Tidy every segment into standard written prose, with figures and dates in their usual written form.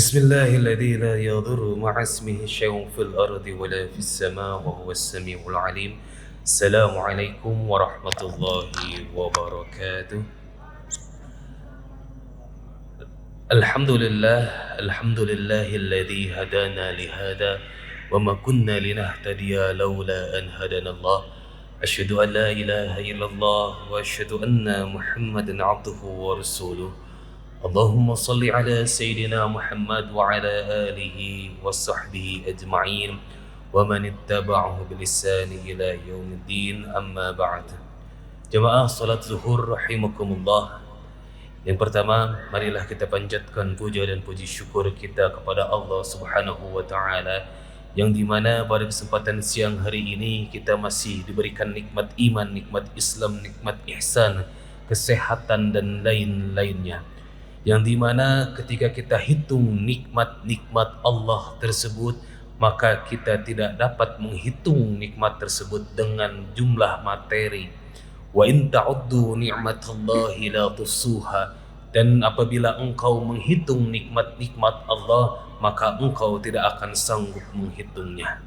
بسم الله الذي لا يضر مع اسمه شيء في الأرض ولا في السماء وهو السميع العليم. السلام عليكم ورحمة الله وبركاته. الحمد لله الذي هدانا لهذا وما كنا لنهتدي لولا أن هدانا الله. أشهد أن لا إله إلا الله وأشهد أن محمدا عبده ورسوله. اللهم صل على سيدنا محمد وعلى آله وصحبه أجمعين ومن اتبعه بلسان إلى يوم الدين. أما بعد. Jemaah salat zuhur rahimakumullah. Yang pertama, marilah kita panjatkan puja dan puji syukur kita kepada Allah Subhanahu wa taala, yang dimana pada kesempatan siang hari ini kita masih diberikan nikmat iman, nikmat Islam, nikmat ihsan, kesehatan dan lain-lainnya. Yang dimana ketika kita hitung nikmat-nikmat Allah tersebut, maka kita tidak dapat menghitung nikmat tersebut dengan jumlah materi. Wa in ta'uddu ni'matallahi la tuhsuha. Dan apabila engkau menghitung nikmat-nikmat Allah, maka engkau tidak akan sanggup menghitungnya.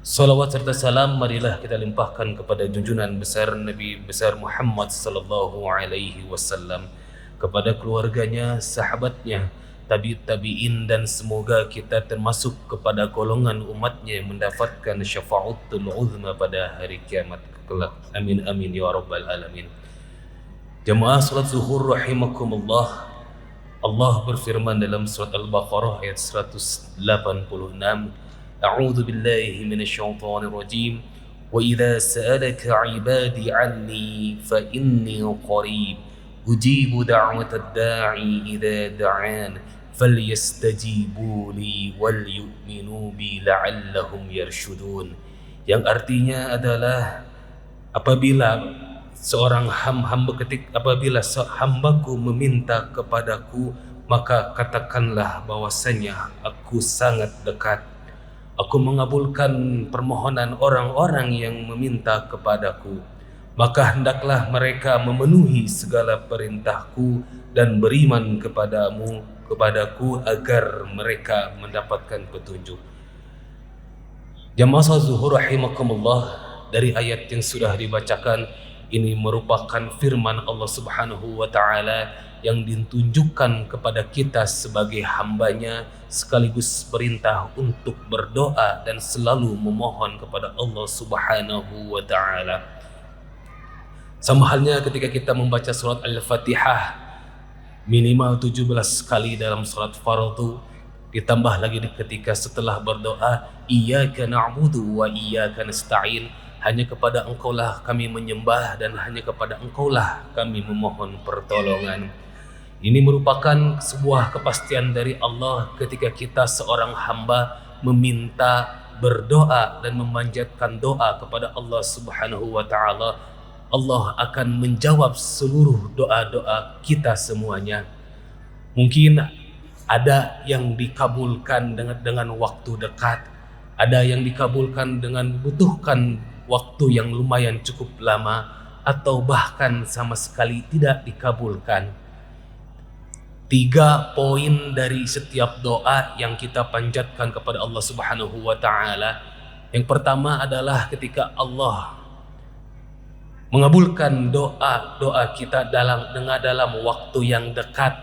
Salawat serta salam marilah kita limpahkan kepada junjungan besar Nabi besar Muhammad sallallahu alaihi wasallam, kepada keluarganya, sahabatnya, tabi'in, dan semoga kita termasuk kepada golongan umatnya yang mendapatkan syafa'atul uzma pada hari kiamat kelak. Amin amin ya rabbal alamin. Jemaah salat zuhur rahimakumullah. Allah berfirman dalam surat Al-Baqarah ayat 186, A'udzu billahi minasyaitonir rajim. Wa idza sa'alaka 'ibadi 'anni fa inni qarib ujibu da'watad da'i idza da'an falyastajibu li wal yu'minu bi la'allahum yarshudun. Yang artinya adalah apabila hambaku meminta kepadaku, maka katakanlah bahwasanya aku sangat dekat. Aku mengabulkan permohonan orang-orang yang meminta kepadaku. Maka hendaklah mereka memenuhi segala perintahku dan beriman kepadaku agar mereka mendapatkan petunjuk. Jamaah salat zuhur rahimakumullah, dari ayat yang sudah dibacakan ini merupakan firman Allah Subhanahu wa taala yang ditunjukkan kepada kita sebagai hambanya, sekaligus perintah untuk berdoa dan selalu memohon kepada Allah Subhanahu wa taala. Sama halnya ketika kita membaca surat Al-Fatihah minimal 17 kali dalam surat fardu, ditambah lagi ketika setelah berdoa, Iyyaka na'budu wa iyyaka nasta'in, hanya kepada Engkaulah kami menyembah dan hanya kepada Engkaulah kami memohon pertolongan. Ini merupakan sebuah kepastian dari Allah ketika kita seorang hamba meminta, berdoa dan memanjatkan doa kepada Allah Subhanahu wa taala, Allah akan menjawab seluruh doa-doa kita semuanya. Mungkin ada yang dikabulkan dengan waktu dekat, ada yang dikabulkan dengan butuhkan waktu yang lumayan cukup lama, atau bahkan sama sekali tidak dikabulkan. 3 poin dari setiap doa yang kita panjatkan kepada Allah Subhanahu wa taala. Yang pertama adalah ketika Allah mengabulkan doa kita dalam waktu yang dekat,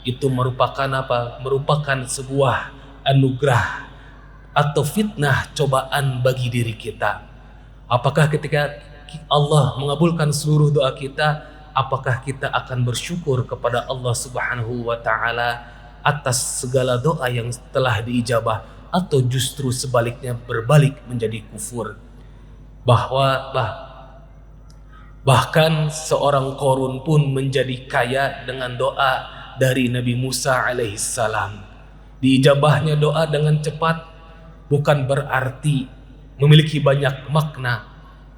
itu merupakan apa? Merupakan sebuah anugerah atau fitnah, cobaan bagi diri kita. Apakah ketika Allah mengabulkan seluruh doa kita, apakah kita akan bersyukur kepada Allah Subhanahu wa taala atas segala doa yang telah diijabah, atau justru sebaliknya berbalik menjadi kufur? Bahkan seorang Qarun pun menjadi kaya dengan doa dari Nabi Musa alaihissalam. Diijabahnya doa dengan cepat bukan berarti memiliki banyak makna,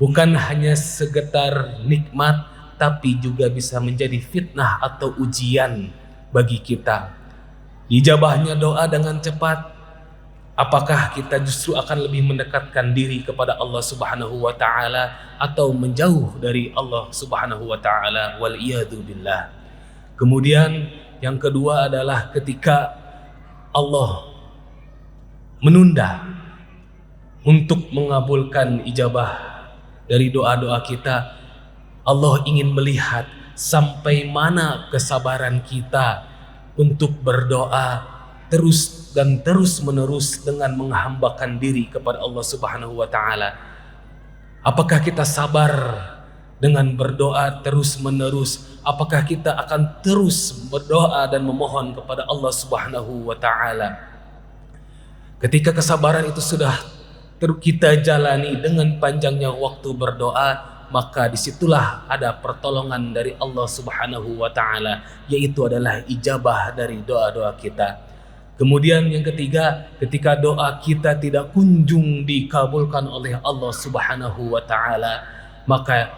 bukan hanya segetar nikmat, tapi juga bisa menjadi fitnah atau ujian bagi kita. Diijabahnya doa dengan cepat, apakah kita justru akan lebih mendekatkan diri kepada Allah Subhanahu wa taala atau menjauh dari Allah Subhanahu wa taala? Wal iyadu billah. Kemudian yang kedua adalah ketika Allah menunda untuk mengabulkan ijabah dari doa-doa kita. Allah ingin melihat sampai mana kesabaran kita untuk berdoa terus dan terus menerus dengan menghambakan diri kepada Allah Subhanahu wa taala. Apakah kita sabar dengan berdoa terus menerus? Apakah kita akan terus berdoa dan memohon kepada Allah Subhanahu wa taala? Ketika kesabaran itu sudah kita jalani dengan panjangnya waktu berdoa, maka disitulah ada pertolongan dari Allah Subhanahu wa taala, yaitu adalah ijabah dari doa-doa kita. Kemudian yang ketiga, ketika doa kita tidak kunjung dikabulkan oleh Allah Subhanahu wa taala, maka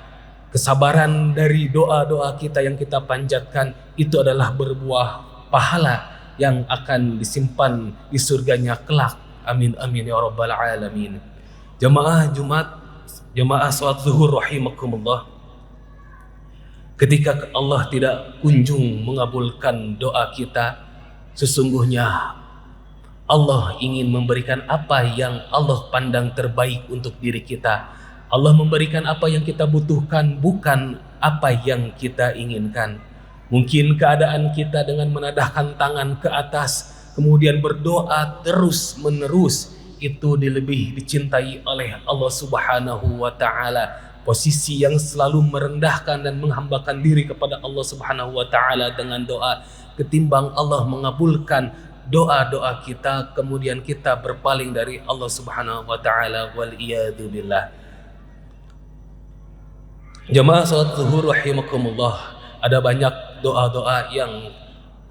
kesabaran dari doa-doa kita yang kita panjatkan itu adalah berbuah pahala yang akan disimpan di surganya kelak. Amin amin ya rabbal alamin. Jamaah Jumat, jamaah salat zuhur rahimakumullah. Ketika Allah tidak kunjung mengabulkan doa kita, sesungguhnya Allah ingin memberikan apa yang Allah pandang terbaik untuk diri kita. Allah memberikan apa yang kita butuhkan, bukan apa yang kita inginkan. Mungkin keadaan kita dengan menadahkan tangan ke atas, kemudian berdoa terus menerus, itu lebih dicintai oleh Allah Subhanahu wa taala. Posisi yang selalu merendahkan dan menghambakan diri kepada Allah Subhanahu wa taala dengan doa, ketimbang Allah mengabulkan doa-doa kita kemudian kita berpaling dari Allah Subhanahu wa taala, wal iyadu billah. Jamaah salat zuhur rahimakumullah, ada banyak doa-doa yang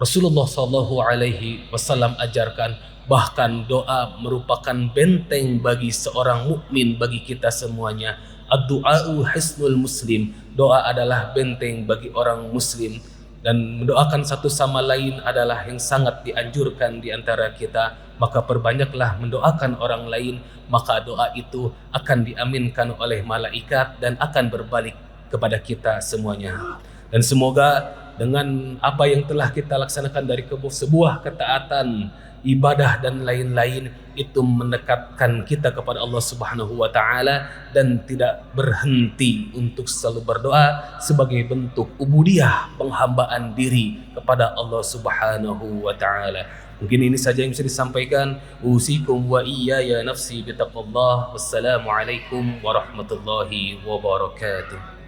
Rasulullah Shallallahu Alaihi Wasallam ajarkan. Bahkan doa merupakan benteng bagi seorang mukmin, bagi kita semuanya. Ad-du'a'u hisnul muslim, doa adalah benteng bagi orang muslim, dan mendoakan satu sama lain adalah yang sangat dianjurkan di antara kita. Maka perbanyaklah mendoakan orang lain, maka doa itu akan diaminkan oleh malaikat dan akan berbalik kepada kita semuanya. Dan semoga dengan apa yang telah kita laksanakan dari sebuah ketaatan, ibadah dan lain-lain, itu mendekatkan kita kepada Allah Subhanahu wa taala dan tidak berhenti untuk selalu berdoa sebagai bentuk ubudiyah, penghambaan diri kepada Allah Subhanahu wa taala. Mungkin ini saja yang bisa disampaikan. Usikum wa iyaya nafsi bitaqwallah. Wassalamualaikum warahmatullahi wabarakatuh.